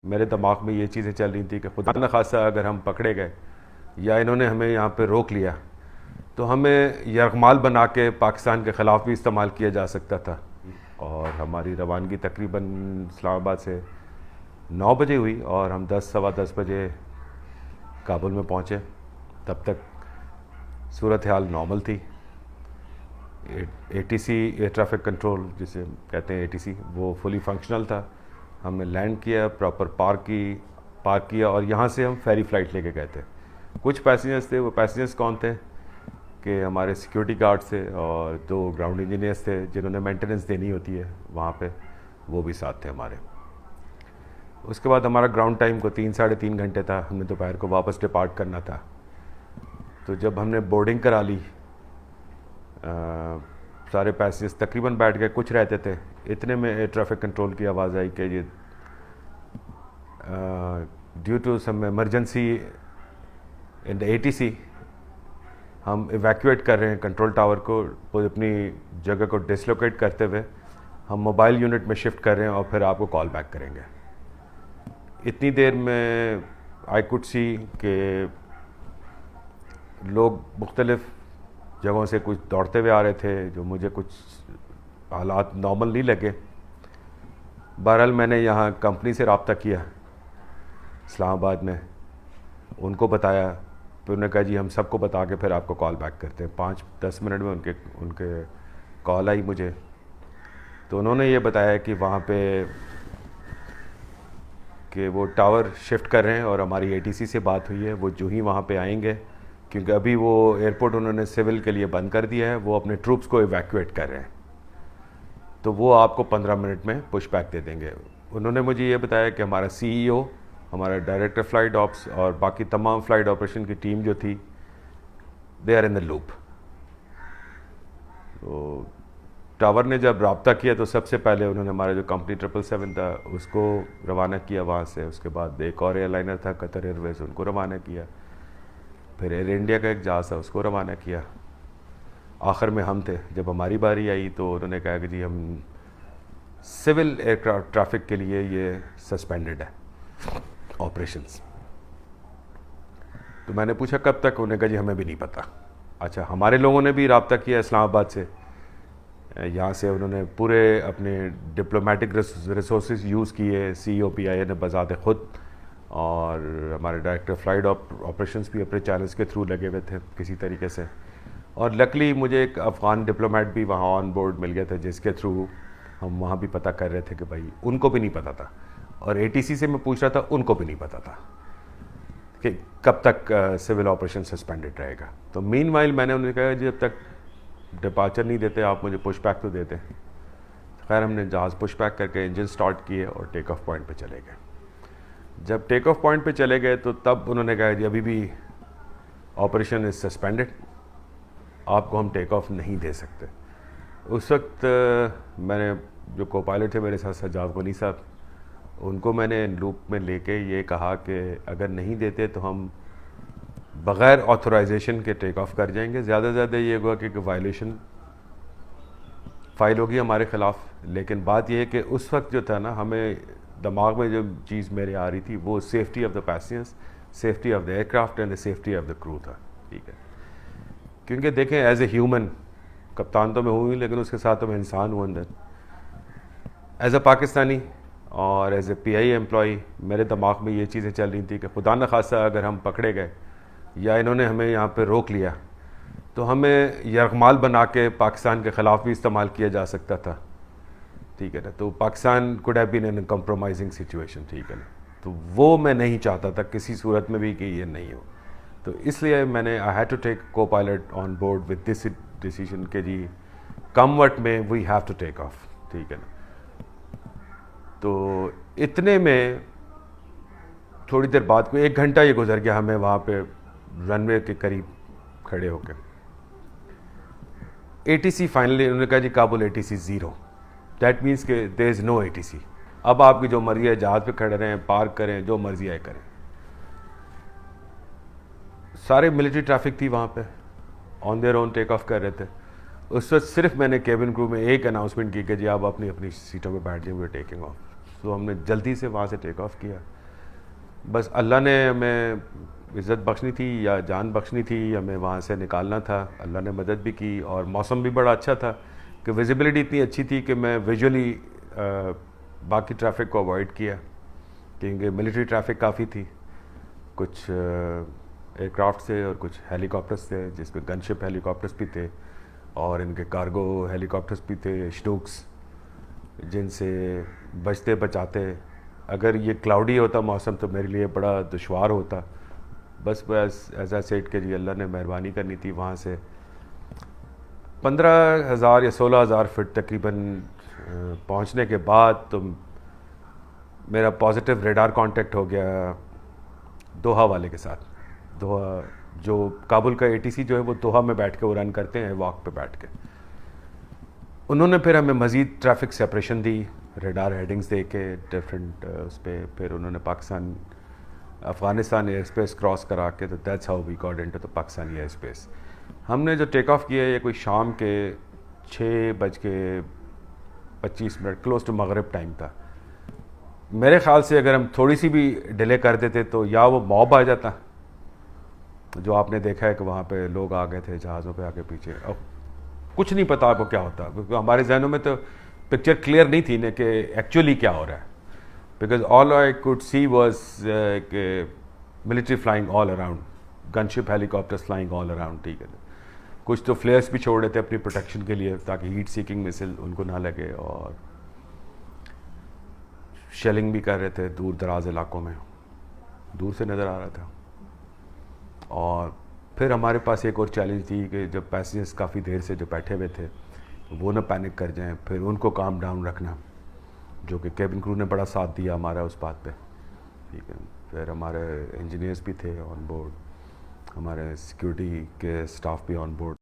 मेरे दिमाग में ये चीज़ें चल रही थी कि खुदा न खासा अगर हम पकड़े गए या इन्होंने हमें यहाँ पे रोक लिया तो हमें यरगमाल बना के पाकिस्तान के ख़िलाफ़ भी इस्तेमाल किया जा सकता था। और हमारी रवानगी तकरीबन इस्लामाबाद से 9 बजे हुई और हम 10 सवा 10 बजे काबुल में पहुँचे। तब तक सूरत हाल नॉर्मल थी। ATC एयर ट्रैफिक कंट्रोल जिसे कहते हैं ATC वो फुली फंक्शनल था। हमने लैंड किया, प्रॉपर पार्क किया और यहाँ से हम फेरी फ़्लाइट लेके गए थे। कुछ पैसेंजर्स थे, वो पैसेंजर्स कौन थे कि हमारे सिक्योरिटी गार्ड्स थे और 2 ग्राउंड इंजीनियर्स थे जिन्होंने मेंटेनेंस देनी होती है वहाँ पे, वो भी साथ थे हमारे। उसके बाद हमारा ग्राउंड टाइम को 3 साढ़े 3 घंटे था। हमने दोपहर को वापस डिपार्ट करना था। तो जब हमने बोर्डिंग करा ली, सारे पैसेंजर्स तकरीबन बैठ गए, कुछ रहते थे। इतने में एयर ट्रैफिक कंट्रोल की आवाज़ आई कि ये due to some emergency in the ATC हम इवैक्यूएट कर रहे हैं कंट्रोल टावर को, अपनी जगह को डिसलोकेट करते हुए हम मोबाइल यूनिट में शिफ्ट कर रहे हैं और फिर आपको कॉल बैक करेंगे। इतनी देर में आई कुड सी कि लोग मुख्तलिफ़ जगहों से कुछ दौड़ते हुए आ रहे थे, जो मुझे कुछ हालात नॉर्मल नहीं लगे। बहरहाल मैंने यहाँ कंपनी से रब्ता किया इस्लामाबाद में, उनको बताया, फिर उन्होंने कहा जी हम सबको बता के फिर आपको कॉल बैक करते हैं। 5-10 मिनट में उनके कॉल आई मुझे। तो उन्होंने ये बताया कि वहाँ पे कि वो टावर शिफ्ट कर रहे हैं और हमारी ATC से बात हुई है, वो जो ही वहाँ पे आएंगे, क्योंकि अभी वो एयरपोर्ट उन्होंने सिविल के लिए बंद कर दिया है, वो अपने ट्रूप्स को इवैक्यूएट कर रहे हैं, तो वो आपको 15 मिनट में पुश बैक दे देंगे। उन्होंने मुझे ये बताया कि हमारा CEO, हमारा डायरेक्टर फ़्लाइट ऑप्स और बाकी तमाम फ़्लाइट ऑपरेशन की टीम जो थी, they are in the loop. तो टावर ने जब रब्ता किया तो सबसे पहले उन्होंने हमारा जो कंपनी 777 था उसको रवाना किया वहाँ से। उसके बाद एक और एयरलाइनर था कतर एयरवेज़, उनको रवाना किया। फिर एयर इंडिया का एक जहाज़ था, उसको रवाना किया। आखिर में हम थे। जब हमारी बारी आई तो उन्होंने कहा कि जी हम सिविल एयरक्राफ्ट ट्रैफिक के लिए ये सस्पेंडेड है ऑपरेशंस। तो मैंने पूछा कब तक, उन्होंने कहा जी हमें भी नहीं पता। अच्छा, हमारे लोगों ने भी रब्ता किया इस्लामाबाद से, यहाँ से उन्होंने पूरे अपने डिप्लोमेटिक रिसोर्सेज यूज़ किए। CEO PIA ने बज़ात ख़ुद, और हमारे डायरेक्टर फ़्लाइट ऑपरेशंस भी अपने चैनल्स के थ्रू लगे हुए थे किसी तरीके से। और लकली मुझे एक अफ़गान डिप्लोमेट भी वहाँ ऑन बोर्ड मिल गया था, जिसके थ्रू हम वहाँ भी पता कर रहे थे कि भाई उनको भी नहीं पता था, और ATC से मैं पूछ रहा था, उनको भी नहीं पता था कि कब तक सिविल ऑपरेशन सस्पेंडेड रहेगा। तो मीनवाइल मैंने उन्हें कहा जब तक डिपार्चर नहीं देते आप मुझे पुश बैक तो देते। खैर हमने जहाज़ पुश बैक करके इंजन स्टार्ट किए और टेक ऑफ पॉइंट पे चले गए। जब टेक ऑफ पॉइंट पे चले गए तो तब उन्होंने कहा जी अभी भी ऑपरेशन इज़ सस्पेंडेड, आपको हम टेक ऑफ नहीं दे सकते। उस वक्त मैंने जो को पायलट थे मेरे साथ सज्जाद गनी साहब, उनको मैंने लूप में लेके ये कहा कि अगर नहीं देते तो हम बग़ैर ऑथराइजेशन के टेक ऑफ कर जाएंगे। ज़्यादा से ज़्यादा ये हुआ कि वायलेशन फ़ाइल होगी हमारे ख़िलाफ़। लेकिन बात यह है कि उस वक्त जो था ना, हमें दिमाग में जो चीज़ मेरे आ रही थी वो safety of the passengers, safety of the aircraft and the safety of the crew था। ठीक है, क्योंकि देखें एज ए ह्यूमन, कप्तान तो मैं हूँ ही लेकिन उसके साथ तो मैं इंसान हूँ अंदर। एज ए पाकिस्तानी और एज ए PIA एम्प्लॉई मेरे दिमाग में ये चीज़ें चल रही थी कि खुदा न खासा अगर हम पकड़े गए या इन्होंने हमें यहाँ पे रोक लिया तो हमें यरगमाल बना के पाकिस्तान के ख़िलाफ़ भी इस्तेमाल किया जा सकता था। ठीक है ना, तो Pakistan could have been in compromising situation. ठीक है ना, तो वो मैं नहीं चाहता था किसी सूरत में भी कि ये नहीं हो। तो इसलिए मैंने I had to take copilot on board with this decision के जी कम वट में we have to take off. ठीक है ना, तो इतने में थोड़ी देर बाद को 1 घंटा ये गुजर गया हमें वहाँ पे रनवे के करीब खड़े होकर। ATC फाइनली उन्होंने कहा जी काबुल ATC 0, दैट मीन्स के देयर इज़ नो ATC। अब आपकी जो मर्जी है जहाज़ पे खड़े रहें, पार्क करें, जो मर्जी है करें। सारे मिलिट्री ट्रैफिक थी वहाँ पे, on their own take off कर रहे थे। उस वक्त सिर्फ मैंने केबिन क्रू में एक अनाउंसमेंट की कि जी आप अपनी अपनी सीटों पे बैठ जाइए, वी आर टेकिंग ऑफ। तो हमने जल्दी से वहाँ से टेक ऑफ किया। बस अल्लाह ने हमें इज़्ज़त बख्शनी थी या जान बख्शनी थी, हमें वहाँ से निकालना था। अल्लाह ने मदद भी की और मौसम भी बड़ा अच्छा था कि विजिबिलिटी इतनी अच्छी थी कि मैं विजुअली बाकी ट्रैफिक को अवॉइड किया, क्योंकि मिलिट्री ट्रैफिक काफ़ी थी। कुछ एयरक्राफ्ट थे और कुछ हेलीकॉप्टर्स थे, जिसमें गनशिप हेलीकॉप्टर्स भी थे और इनके कार्गो हेलीकॉप्टर्स भी थे, स्नूक्स, जिनसे बचते बचाते अगर ये क्लाउडी होता मौसम तो मेरे लिए बड़ा दुश्वार होता। बस एज आ सेट के जी अल्लाह ने मेहरबानी करनी थी। वहाँ से 15,000 या 16,000 फिट तकरीबन पहुँचने के बाद तो मेरा पॉजिटिव रेडार कांटेक्ट हो गया दोहा वाले के साथ। दोहा जो काबुल का एटीसी जो है वो दोहा में बैठ के वो रन करते हैं, वॉक पे बैठ के। उन्होंने फिर हमें मज़ीद ट्रैफिक सेपरेशन दी, रेडार हेडिंग्स दे के डिफरेंट उस पर। फिर उन्होंने Pakistan Afghanistan air space cross करा के, तो that's how we got into the Pakistani air space. हमने जो टेक ऑफ किया ये कोई शाम के 6:25 क्लोज टू मगरिब टाइम था। मेरे ख्याल से अगर हम थोड़ी सी भी डिले कर देते तो या वो मॉब आ जाता, जो आपने देखा है कि वहाँ पे लोग आ गए थे जहाज़ों पे आगे पीछे। अब कुछ नहीं पता आपको क्या होता, क्योंकि हमारे जहनों में तो पिक्चर क्लियर नहीं थी ना कि एक्चुअली क्या हो रहा है। Because all I could see was military flying all around, gunship helicopters flying all around. ठीक है, कुछ तो फ्लेयर्स भी छोड़ रहे थे अपनी प्रोटेक्शन के लिए ताकि हीट सीकिंग मिसाइल उनको ना लगे, और शेलिंग भी कर रहे थे दूर दराज इलाकों में, दूर से नज़र आ रहा था। और फिर हमारे पास एक और चैलेंज थी कि जब पैसेंजर्स काफ़ी देर से जो बैठे हुए थे वो ना पैनिक कर जाएं, फिर उनको काम डाउन रखना, जो कि केबिन क्रू ने बड़ा साथ दिया हमारा उस बात पे। ठीक है, फिर हमारे इंजीनियर्स भी थे ऑन बोर्ड, हमारे सिक्योरिटी के स्टाफ भी ऑन बोर्ड।